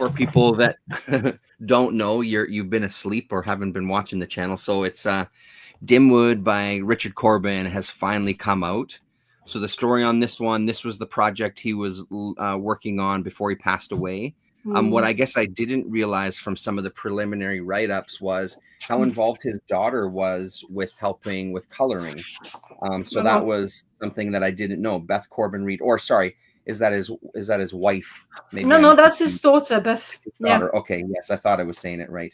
for people that don't know, you've been asleep or haven't been watching the channel. So it's Dimwood by Richard Corben has finally come out. So the story on this one, this was the project he was working on before he passed away. What I guess I didn't realize from some of the preliminary write-ups was how involved his daughter was with helping with coloring. So that was something that I didn't know. Beth Corben Reed, or sorry, is that his wife? Maybe no, that's his daughter, Beth. It's his daughter. Yeah. Okay, yes, I thought I was saying it right.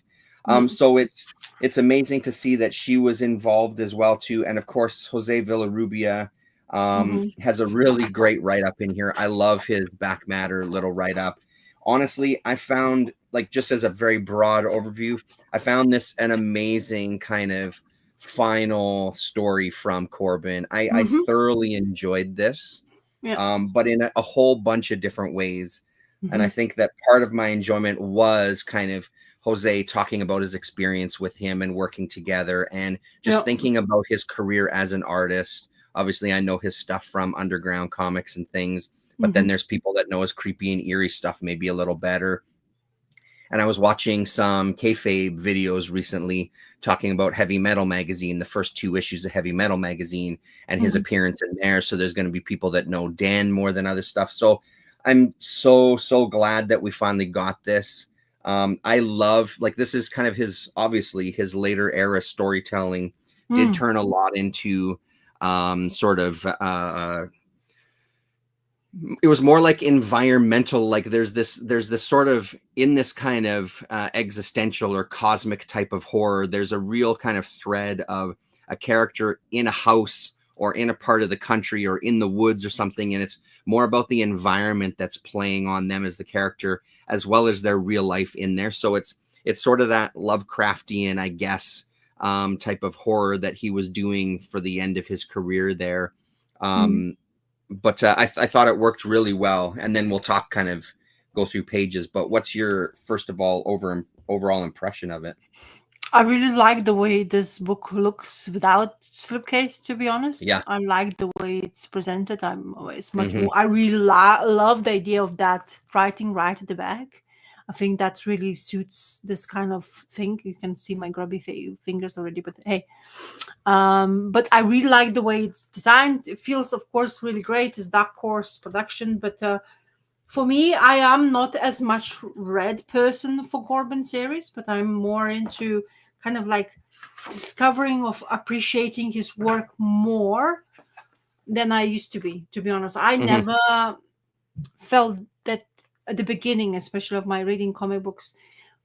So it's amazing to see that she was involved as well too, and of course Jose Villarrubia has a really great write-up in here. I love his back matter little write-up. Honestly, I found, like, just as a very broad overview, I found this an amazing kind of final story from Corben. I thoroughly enjoyed this, but in a whole bunch of different ways. And I think that part of my enjoyment was kind of Jose talking about his experience with him and working together, and just thinking about his career as an artist. Obviously, I know his stuff from underground comics and things, but then there's people that know his creepy and eerie stuff maybe a little better. And I was watching some kayfabe videos recently talking about Heavy Metal Magazine, the first 2 issues of Heavy Metal Magazine, and his appearance in there. So there's going to be people that know Dan more than other stuff. So I'm so glad that we finally got this. I love, like, this is kind of obviously his later era storytelling did turn a lot into sort of it was more like environmental, like there's this sort of, in this kind of existential or cosmic type of horror, there's a real kind of thread of a character in a house or in a part of the country or in the woods or something, and it's more about the environment that's playing on them as the character, as well as their real life in there. So it's sort of that Lovecraftian, I guess, type of horror that he was doing for the end of his career there. But I thought it worked really well. And then we'll go through pages. But what's your, first of all, overall impression of it? I really like the way this book looks without slipcase, to be honest. Yeah. I like the way it's presented. It's much more. I really love the idea of that writing right at the back. I think that really suits this kind of thing. You can see my grubby fingers already, but hey. But I really like the way it's designed. It feels, of course, really great. It's Dark Horse production, but for me, I am not as much read person for Corben series, but I'm more into kind of like discovering of appreciating his work more than I used to be honest. I never felt that at the beginning, especially of my reading comic books,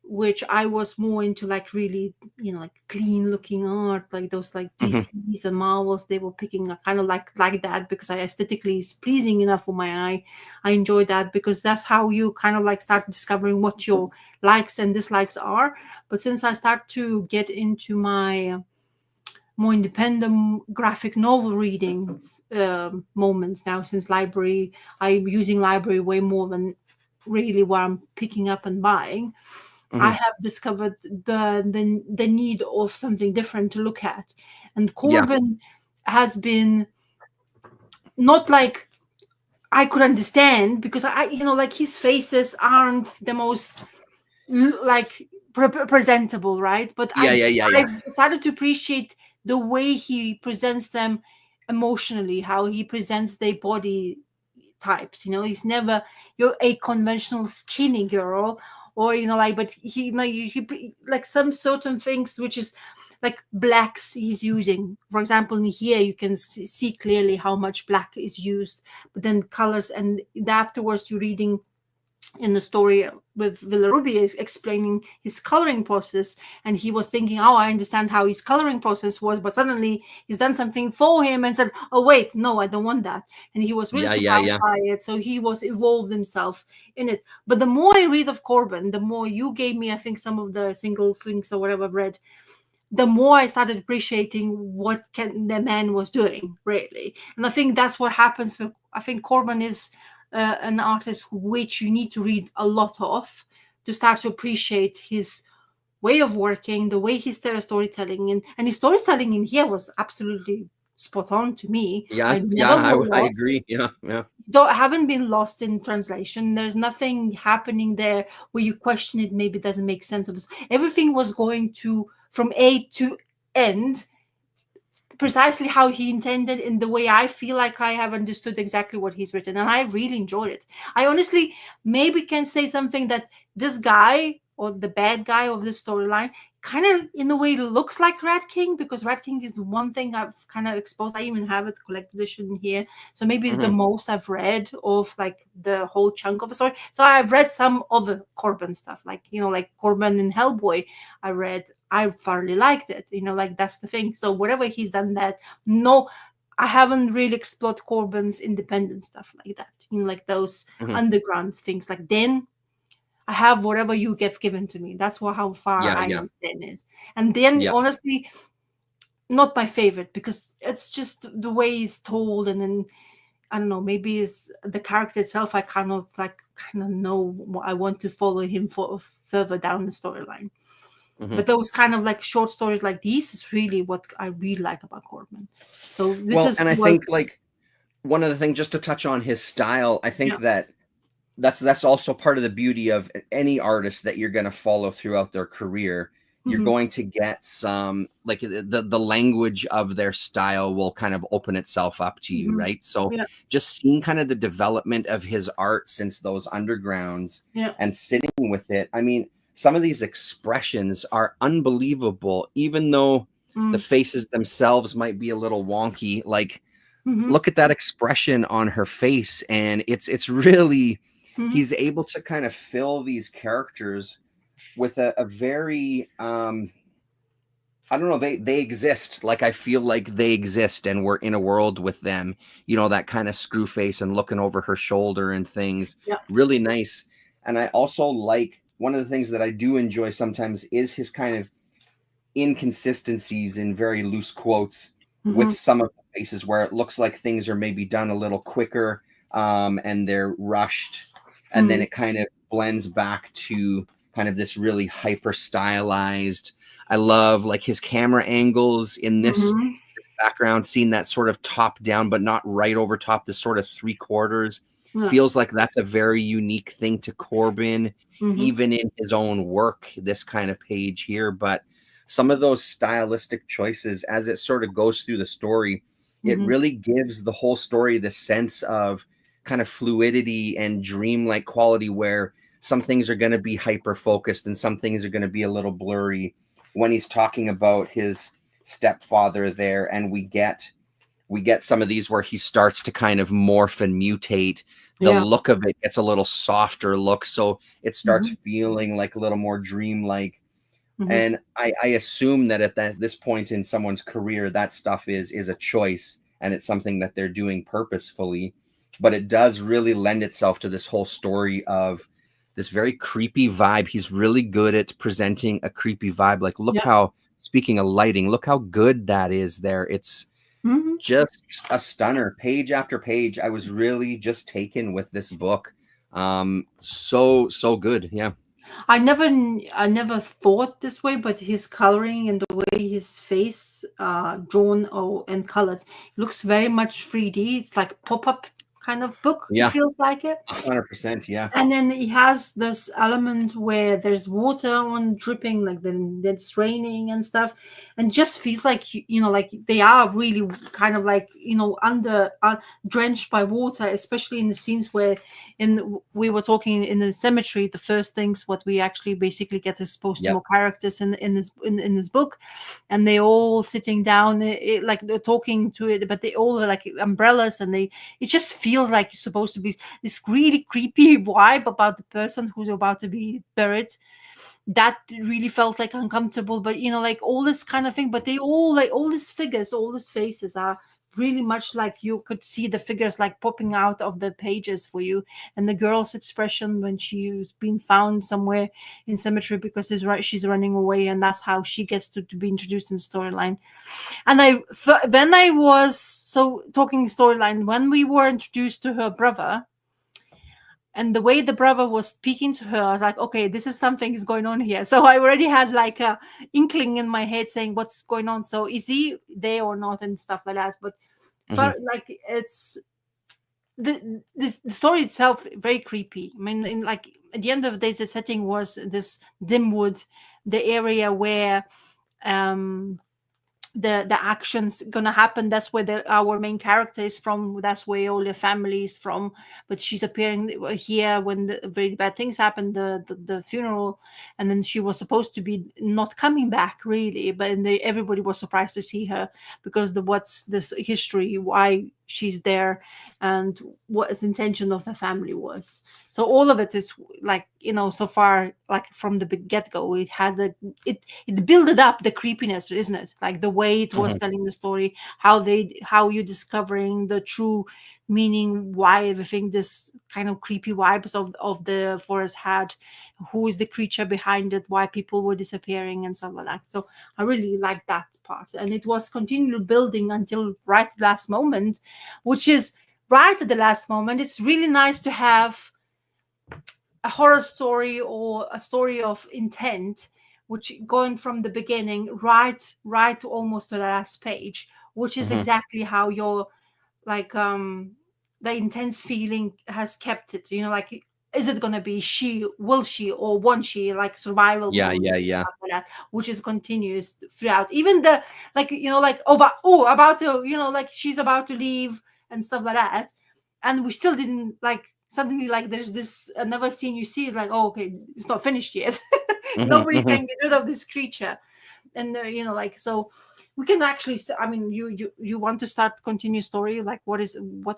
which I was more into, like, really, like clean looking art, like those like DCs and Marvels. They were picking up kind of like that, because I aesthetically is pleasing enough for my eye. I enjoy that because that's how you kind of like start discovering what your likes and dislikes are. But since I start to get into my more independent graphic novel readings moments now, since library, I'm using library way more than really what I'm picking up and buying. I have discovered the need of something different to look at. And Corben has been not like I could understand, because like his faces aren't the most like presentable, right? But I've started to appreciate the way he presents them emotionally, how he presents their body types. He's never a conventional skinny girl, or but he like some certain things which is like blacks he's using. For example, in here you can see clearly how much black is used, but then colors, and afterwards you're reading in the story with Villarrubia is explaining his coloring process, and he was thinking, oh, I understand how his coloring process was, but suddenly he's done something for him and said, oh wait, no, I don't want that. And he was really surprised by it, so he was involved himself in it. But the more I read of Corben, the more you gave me, I think, some of the single things or whatever I've read, the more I started appreciating what the man was doing, really. And I think that's what happens with, I think Corben is an artist which you need to read a lot of to start to appreciate his way of working, the way he's storytelling, and his storytelling in here was absolutely spot on to me. Yeah, I yeah, never got I lost. agree. Yeah, yeah. Don't haven't been lost in translation. There's nothing happening there where you question it. Maybe it doesn't make sense of this. Everything was going to from A to end precisely how he intended in the way I feel like I have understood exactly what he's written, and I really enjoyed it. I honestly maybe can say something that this guy or the bad guy of the storyline kind of in a way looks like Rat King, because Rat King is the one thing I've kind of exposed. I even have it collected edition here, so maybe it's the Mhm. most I've read of like the whole chunk of a story. So I've read some of the Corben stuff, like like Corben and Hellboy. I thoroughly liked it. Like that's the thing. So whatever he's done that, no, I haven't really explored Corben's independent stuff like that. Like those Mhm. underground things. Like Den, I have whatever you get given to me. That's how far Yeah, I yeah, know Den is. And then yeah. honestly, not my favorite because it's just the way it's told, and then I don't know, maybe it's the character itself. I kind of know what I want to follow him for further down the storyline. Mhm. But those kind of like short stories like these is really what I really like about Corben. So this Well, is and I what, think like one of the things, just to touch on his style, I think yeah. that that's also part of the beauty of any artist that you're going to follow throughout their career. You're Hmm. going to get some like the language of their style will kind of open itself up to you, Hmm. right? So Yeah. just seeing kind of the development of his art since those undergrounds Yeah. and sitting with it. I mean, some of these expressions are unbelievable, even though the Mm. faces themselves might be a little wonky. Like Hmm. look at that expression on her face, and it's really, Hmm. he's able to kind of fill these characters with a very I don't know, they exist. Like I feel like they exist and we're in a world with them, that kind of screw face and looking over her shoulder and things. Yeah. Really nice. And I also like, one of the things that I do enjoy sometimes is his kind of inconsistencies in very loose quotes with Hmm. some of the faces where it looks like things are maybe done a little quicker, and they're rushed, and then Hmm. it kind of blends back to kind of this really hyper stylized. I love like his camera angles in Hmm. this background, seeing that sort of top down but not right over top, this sort of three quarters Yeah. feels like that's a very unique thing to Corben, Hmm. even in his own work, this kind of page here. But some of those stylistic choices as it sort of goes through the story, it Hmm. really gives the whole story the sense of kind of fluidity and dreamlike quality, where some things are going to be hyper focused and some things are going to be a little blurry. When he's talking about his stepfather there, and we get some of these where he starts to kind of morph and mutate, the Yeah. look of it gets a little softer look, so it starts Hmm. feeling like a little more dreamlike. Hmm. And I assume that at this point in someone's career, that stuff is a choice and it's something that they're doing purposefully. But it does really lend itself to this whole story of this very creepy vibe. He's really good at presenting a creepy vibe. Like, look Yeah. how, speaking of lighting, look how good that is there. It's Hmm. just a stunner, page after page. I was really just taken with this book. So good. Yeah. I never thought this way, but his coloring and the way his face drawn and colored looks very much 3D. It's like pop-up kind of book. It Yeah. feels like it. 100%. Yeah. And then he has this element where there's water on dripping, like then it's raining and stuff, and just feels like like they are really kind of like under drenched by water, especially in the scenes where in we were talking in the cemetery. The first things what we actually basically get exposed to Yep. more characters in this book, and they all sitting down, like they're talking to it, but they all are like umbrellas, and it just feels like it's supposed to be this really creepy vibe about the person who's about to be buried. That really felt like uncomfortable, but like all this kind of thing. But they all like all these figures, all these faces are really much like you could see the figures like popping out of the pages for you. And the girl's expression when she's been found somewhere in cemetery because she's running away, and that's how she gets to be introduced in the storyline. And when I was so talking storyline, when we were introduced to her brother, And the way the brother was speaking to her, I was like, okay, this is something is going on here. So I already had like a inkling in my head saying what's going on. So is he there or not and stuff like that. But Hmm. like it's the story itself very creepy. I mean, in like at the end of the day, the setting was this Dimwood, the area where um the actions gonna happen. That's where our main character is from. That's where all the family is from. But she's appearing here when the very bad things happen, the funeral, and then she was supposed to be not coming back really. But everybody was surprised to see her because the what's this history, why she's there, and what his intention of the family was. So all of it is like, so far, like from the get go, it had it built up the creepiness, isn't it? Like the way it was Hmm. telling the story, how you discovering the true meaning, why everything this kind of creepy vibes of the forest had, who is the creature behind it, why people were disappearing and stuff like that. So I really liked that part, and it was continually building until right at the last moment, which is right at the last moment. It's really nice to have a horror story or a story of intent, which going from the beginning right to almost to the last page, which is Hmm. exactly how your like the intense feeling has kept it, like is it going to be she, will she, or won't she, like survival Yeah, mode yeah, and yeah. stuff like that, which is continuous throughout, even the like, like, oh, about to, like she's about to leave and stuff like that, and we still didn't, like, suddenly, like, there's this another scene you see is like, oh, okay, it's not finished yet. Hmm. Nobody Hmm. can get rid of this creature. And like, so we can actually I mean, you want to start continue story, like what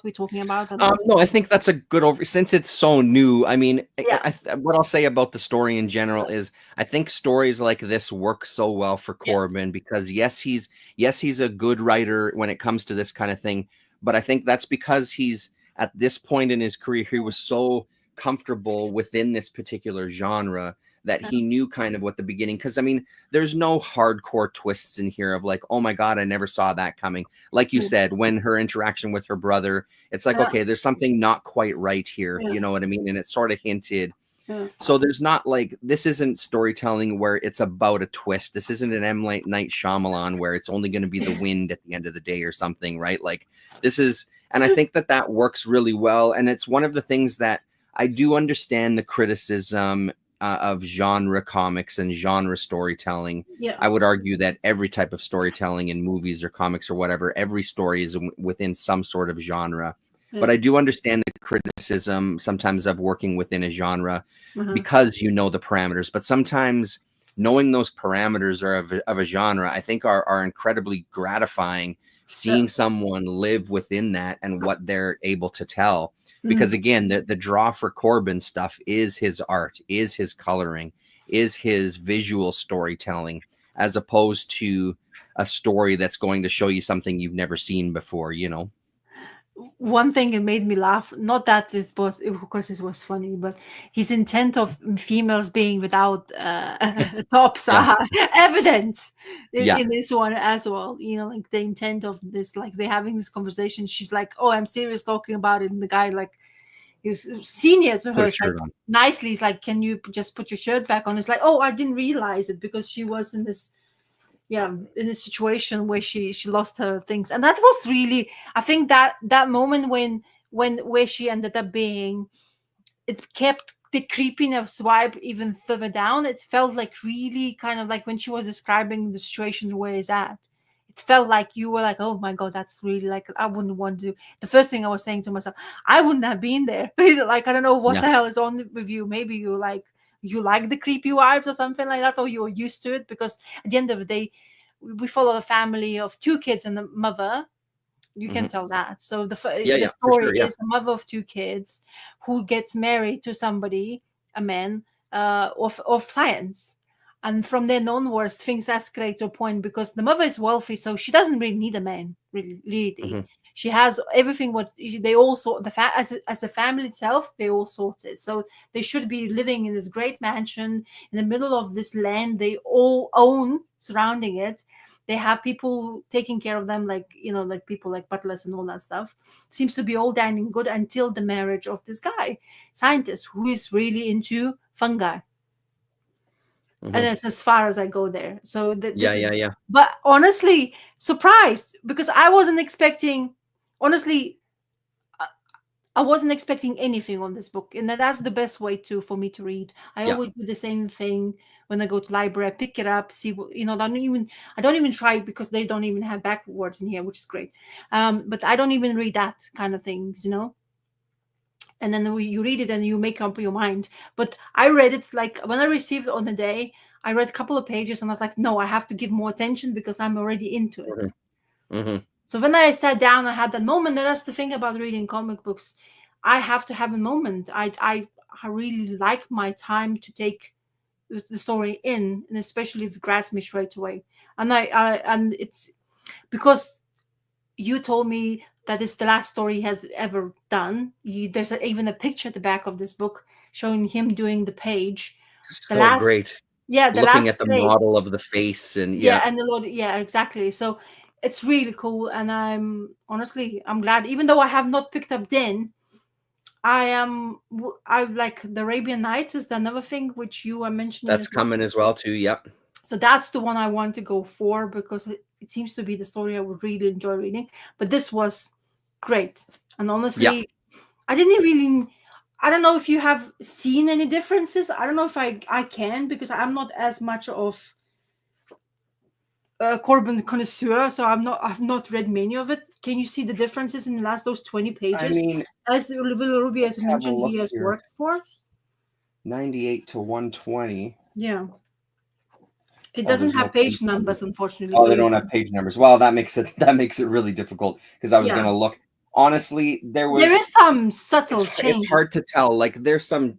we're talking about and what's No, I think that's a good over since it's so new. I mean, yeah, what I'll say about the story in general is I think stories like this work so well for yeah, Corben because yes, he's a good writer when it comes to this kind of thing, but I think that's because he's at this point in his career he was so comfortable within this particular genre that yeah, he knew kind of what the beginning, because I mean there's no hardcore twists in here of like, oh my god, I never saw that coming. Like you yeah, said, when her interaction with her brother, it's like, yeah, okay, there's something not quite right here. yeah, You know what I mean? And it's sort of hinted. yeah, So there's not like, this isn't storytelling where it's about a twist. This isn't an M. Night Shyamalan where it's only going to be the wind at the end of the day or something, right? Like this is, and I think that works really well. And it's one of the things that I do understand the criticism of genre comics and genre storytelling. yeah, I would argue that every type of storytelling in movies or comics or whatever, every story is within some sort of genre. But yeah, I do understand the criticism sometimes of working within a genre uh-huh, because you know the parameters. But sometimes knowing those parameters are of a genre, I think are incredibly gratifying, yeah, seeing someone live within that and what they're able to tell. Because mhm. again, the draw for Corben stuff is his art, is his coloring, is his visual storytelling, as opposed to a story that's going to show you something you've never seen before. One thing it made me laugh, not that this was, of course it was funny, but his intent of females being without tops Yeah. are evident Yeah. in this one as well, like the intent of this, like they're having this conversation, she's like, oh, I'm serious talking about it, and the guy, like, he's senior to Put her, a it's like shirt on. nicely, it's like, can you just put your shirt back on? It's like, oh, I didn't realize it, because she was in this, yeah, in a situation where she lost her things, and that was really, I think that moment when where she ended up being, it kept the creepiness vibe even further down. It felt like really kind of like when she was describing the situation where it's at, it felt like you were like, oh my god, that's really, like, I wouldn't want to. The first thing I was saying to myself, I wouldn't have been there. Like, I don't know what Yeah. the hell is on with you. Maybe you like the creepy vibes or something like that, or you're used to it, because at the end of the day, we follow a family of two kids and the mother. You can Hmm. tell that. So Yeah, the yeah, for story sure. Yeah. is the mother of two kids who gets married to somebody, a man, of science. And from then onwards, things escalate to a point, because the mother is wealthy, so she doesn't really need a man. Really, really, Hmm. she has everything. What they all sort as a family itself, they all sorted. So they should be living in this great mansion in the middle of this land they all own, surrounding it, they have people taking care of them, like, you know, like people like butlers and all that stuff. Seems to be all dining good until the marriage of this guy scientist who is really into fungi. And Hmm. it's as far as I go there. So Yeah, this is, yeah, yeah. but honestly, surprised because I wasn't expecting, honestly, I wasn't expecting anything on this book, and that's the best way to for me to read. I Yeah. always do the same thing when I go to library. I pick it up, see what, you know. I don't even try it because they don't even have backwards in here, which is great. But I don't even read that kind of things, you know. And then you read it and you make up your mind. But I read it like when I received it on the day. I read a couple of pages and I was like, no, I have to give more attention because I'm already into it. Hmm. Hmm. So when I sat down, I had that moment. And that's the thing about reading comic books. I have to have a moment. I really like my time to take the story in, and especially if it grabs me straight away. And and it's because you told me that it's the last story he has ever done. There's even a picture at the back of this book showing him doing the page. The So last, great. yeah, the Looking last at the page. model of the face, and Yeah, yeah, and the Lord, yeah, exactly. So it's really cool, and I'm glad, even though I have not picked up Din. I like the Arabian Nights is another thing which you are mentioning that's as well. coming as well too. Yep. So that's the one I want to go for because it seems to be the story I would really enjoy reading. But this was great, and Yeah. honestly, I didn't really. I don't know if you have seen any differences. I don't know if I can because I'm not as much of Corben connoisseur, so I've not read many of it. Can you see the differences in the last those 20 I pages? mean, As Will Ruby has let's have a mentioned, he look has here. worked for. 98 to 120. Yeah, it Oh, doesn't there's no have page page numbers. numbers, unfortunately. Oh, So they you don't have page numbers. Well, that makes it really difficult because I was yeah, gonna look. Honestly, there is some subtle it's hard changes. to tell. Like there's some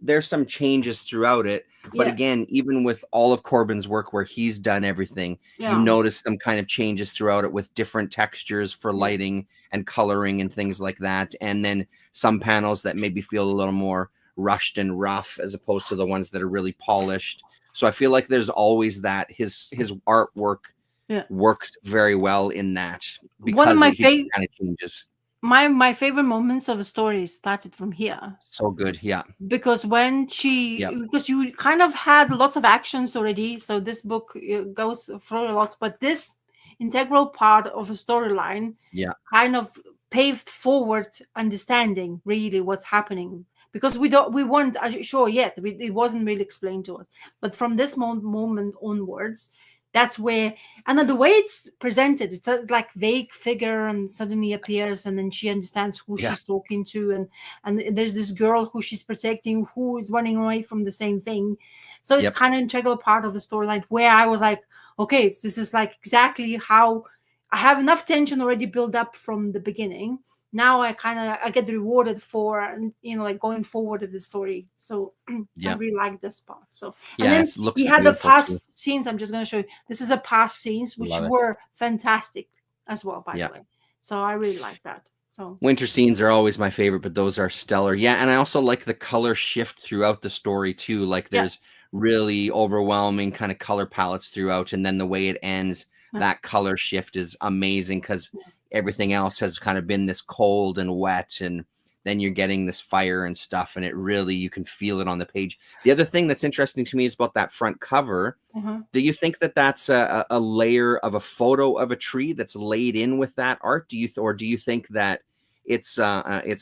changes throughout it, but Yeah, again, even with all of Corbin's work where he's done everything, you yeah, notice some kind of changes throughout it with different textures for yeah. lighting and coloring and things like that. And then some panels that maybe feel a little more rushed and rough as opposed to the ones that are really polished. So I feel like there's always that his artwork Yeah. works very well in that One of because my he favorite kind of changes. my favorite moments of a story started from here. So good. Yeah. Because when Yeah. because you kind of had lots of actions already, so this book goes through a lot, but this integral part of a storyline Yeah. kind of paved forward understanding really what's happening, because we weren't sure yet, it wasn't really explained to us, but from this moment onwards, that's where, and then the way it's presented, it's like vague figure and suddenly appears, and then she understands who Yeah. she's talking to, and there's this girl who she's protecting who is running away from the same thing. So it's Yep. kind of integral part of the storyline where I was like, okay, so this is like exactly how I have enough tension already built up from the beginning. Now I get rewarded for, and like going forward of the story. So I Yep. really like this part. So, and Yeah, then it looks we had the beautiful too. past scenes. I'm just going to show you. This is a past scenes which Love it. were fantastic as well, by the Yeah. way. So I really like that. So Winter scenes are always my favorite, but those are stellar. Yeah, and I also like the color shift throughout the story too. Like yeah, there's really overwhelming kind of color palettes throughout, and then the way it ends, yeah, that color shift is amazing because yeah. everything else has kind of been this cold and wet, and then you're getting this fire and stuff, and it really you can feel it on the page. The other thing that's interesting to me is about that front cover. Uh-huh. Do you think that that's a layer of a photo of a tree that's laid in with that art? Or do you think that it's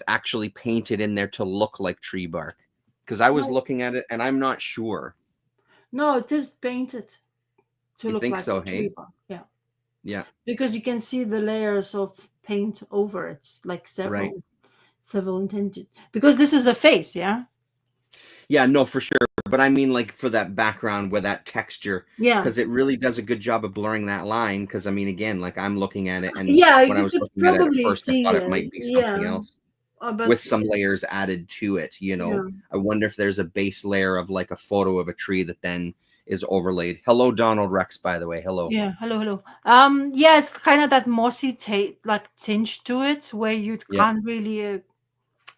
actually painted in there to look like tree bark? Because I was No, looking at it and I'm not sure. no, it is painted to You look think like so? tree Hey, bark. Yeah, yeah, because you can see the layers of paint over it, like right. several intended. Because this is a face, yeah, Yeah, no, for sure. But I mean, like for that background with that texture, yeah, because it really does a good job of blurring that line. Because I mean, again, like I'm looking at it, and yeah. when I You was could looking at it at probably first, I see thought it it. might be something Yeah, else but with some layers added to it. yeah, I wonder if there's a base layer of like a photo of a tree that then is overlaid. Hello, Donald Rex, by the way. Hello. yeah. Hello, hello. Yeah, it's kind of that mossy like tinge to it, where you Yep. can't really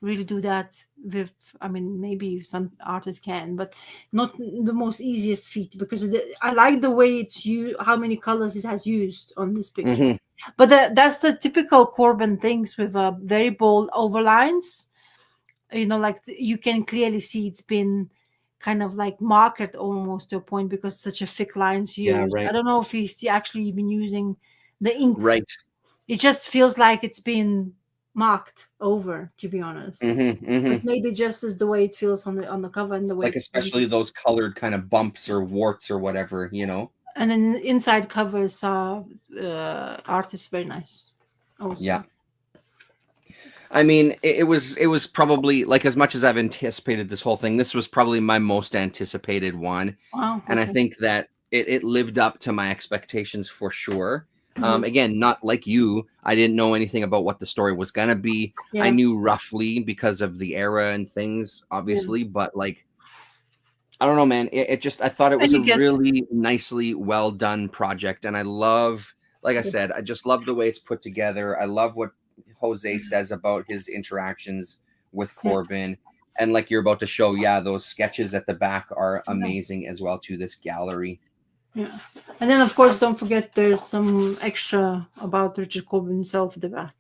really do that with, I mean, maybe some artists can, but not the most easiest feat, because I like the way it's used, how many colors it has used on this picture. Mm-hmm. But that's the typical Corben things with very bold overlines. You know, like you can clearly see it's been kind of like marked almost to a point, because such a thick lines Yeah, used. I right. don't know if he's actually even using the ink. Right. It just feels like it's been marked over, to be honest. Mm-hmm. But Mm-hmm. maybe just as the way it feels on the cover and the way Like it's especially those colored kind of bumps or warts or whatever, you know? and then inside covers are artists very nice Yeah. also. I mean, it was probably like, as much as I've anticipated this whole thing, this was probably my most anticipated one, Wow, and I okay. think that it lived up to my expectations for sure. Mhm. Again, not like you, I didn't know anything about what the story was gonna be. I Yeah, knew roughly because of the era and things, yeah. obviously, but like I don't know, man. It just I thought it And was a you get really nicely well done project, and I love, like I yeah, said, I just love the way it's put together. I love what Jose says about his interactions with yeah, Corben, and like you're about to show, yeah, those sketches at the back are yeah, amazing as well to this gallery. yeah. And then of course don't forget there's some extra about Richard Corbin himself at the back.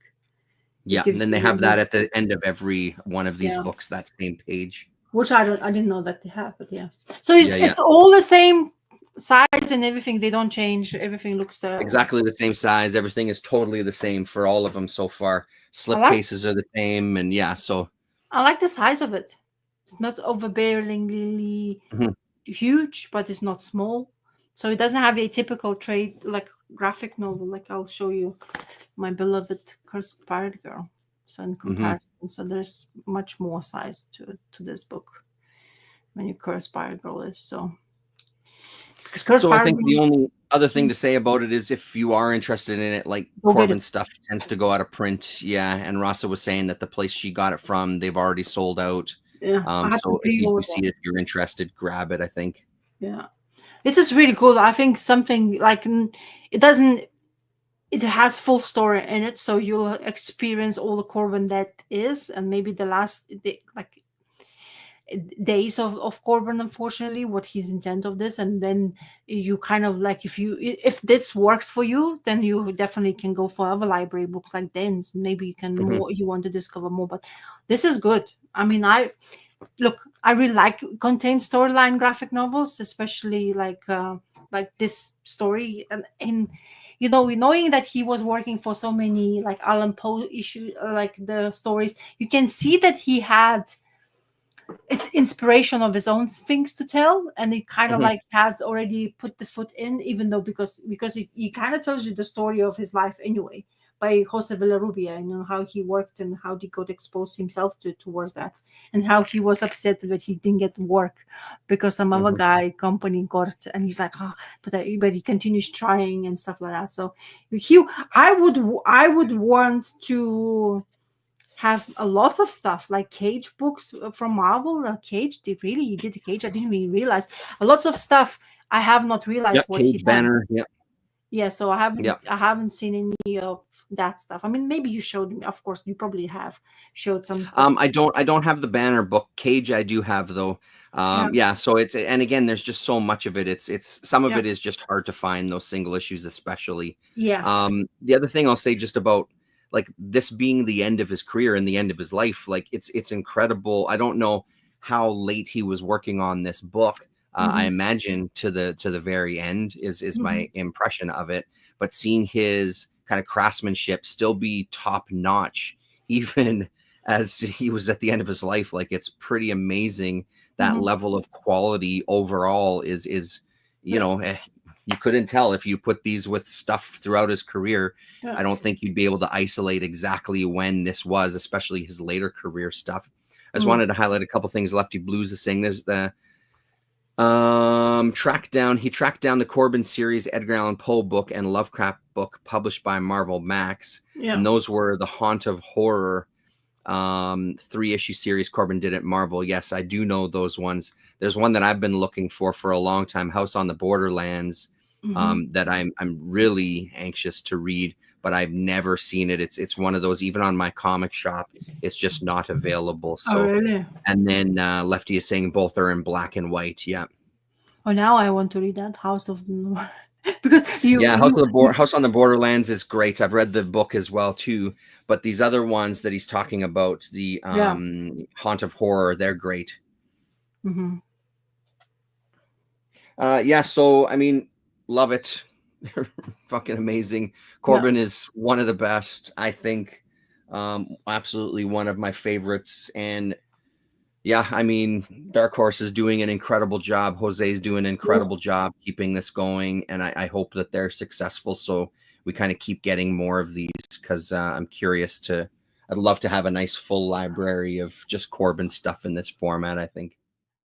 It Yeah, and gives then they you have that at the end of every one of these yeah. books, that same page. Which I didn't know that they have, but yeah. So Yeah, yeah, it's all the same size and everything. They don't change. Everything looks the. exactly the same size. Everything is totally the same for all of them so far. I Slip like cases are the same, and yeah, so. I like the size of it. It's not overbearingly Mhm, huge, but it's not small. So it doesn't have a typical trade like graphic novel. Like I'll show you my beloved Cursed Pirate Girl. So in mhm. comparison, so there's much more size to this book when you Cursed Pirate Girl is so because Cursed So I Pirate think the Girl, only other thing to say about it is, if you are interested in it, like go get it. Corben stuff tends to go out of print. Yeah, and Rasa was saying that the place she got it from, they've already sold out. Yeah, I have to So if you do pre-order. see it, if you're interested, grab it, I think. Yeah, this is really cool. I think something like it doesn't. It has full story in it, so you'll experience all the Corbin that is, and maybe the last like days of Corbin, unfortunately, what his intent of this, and then you kind of like if this works for you, then you definitely can go for other library books like Den's. Maybe you can Mhm, more you want to discover more, but this is good. I mean, I really like contained storyline graphic novels, especially like this story, and you know, knowing that he was working for so many like Allan Poe issues, like the stories, you can see that he had it's inspiration of his own things to tell, and it kind of mhm, like has already put the foot in, even though because he kind of tells you the story of his life anyway by Jose Villarrubia, and you know, how he worked and how he got exposed himself towards that, and how he was upset that he didn't get work because some other mhm. guy company got, and he's like, oh, but he continues trying and stuff like that. So he, I would want to have a lot of stuff like Cage books from Marvel. Cage, they really he did the Cage. I didn't even realize a lots of stuff. I have not realized Yep, what he Cage done. Banner. Yep, Yeah, so yep. I haven't seen any of that stuff. I mean, maybe you showed me. Of course, you probably have showed some stuff. I don't have the Banner book. Cage I do have though. Yeah, Yeah, so it's, and again, there's just so much of it. It's some of yeah, it is just hard to find, those single issues especially. yeah. The other thing I'll say just about like this being the end of his career and the end of his life, like it's incredible. I don't know how late he was working on this book. I Hmm. imagine to the very end is Hmm. my impression of it. But seeing his kind of craftsmanship still be top notch, even as he was at the end of his life, like it's pretty amazing. That Hmm. level of quality overall is you Yeah, know, you couldn't tell if you put these with stuff throughout his career. yeah. I don't think you'd be able to isolate exactly when this was, especially his later career stuff. I just Mm. wanted to highlight a couple things Lefty Blues is saying. There's the he tracked down the Corben series Edgar Allan Poe book and Lovecraft book published by Marvel Max, Yeah. and those were the Haunt of Horror 3-issue series Corben did at Marvel. Yes, I do know those ones. There's one that I've been looking for a long time, House on the Borderlands, Hmm. that I'm really anxious to read. but I've never seen it. It's one of those, even on my comic shop, it's just not available. So, Oh, really? and then Lefty is saying both are in black and white. Yeah. Oh, now I want to read that House of the because you, Yeah, you House on the Borderlands is great. I've read the book as well too, but these other ones that he's talking about, the yeah. Haunt of Horror, they're great. Mm-hmm. Yeah, so I mean, love it. Fucking amazing. Yeah. Corben is one of the best, I think. Absolutely one of my favorites. And yeah, I mean, Dark Horse is doing an incredible job. Jose's doing an incredible job keeping this going, and I hope that they're successful. So we kind of keep getting more of these because I'm curious to. I'd love to have a nice full library of just Corben stuff in this format, I think.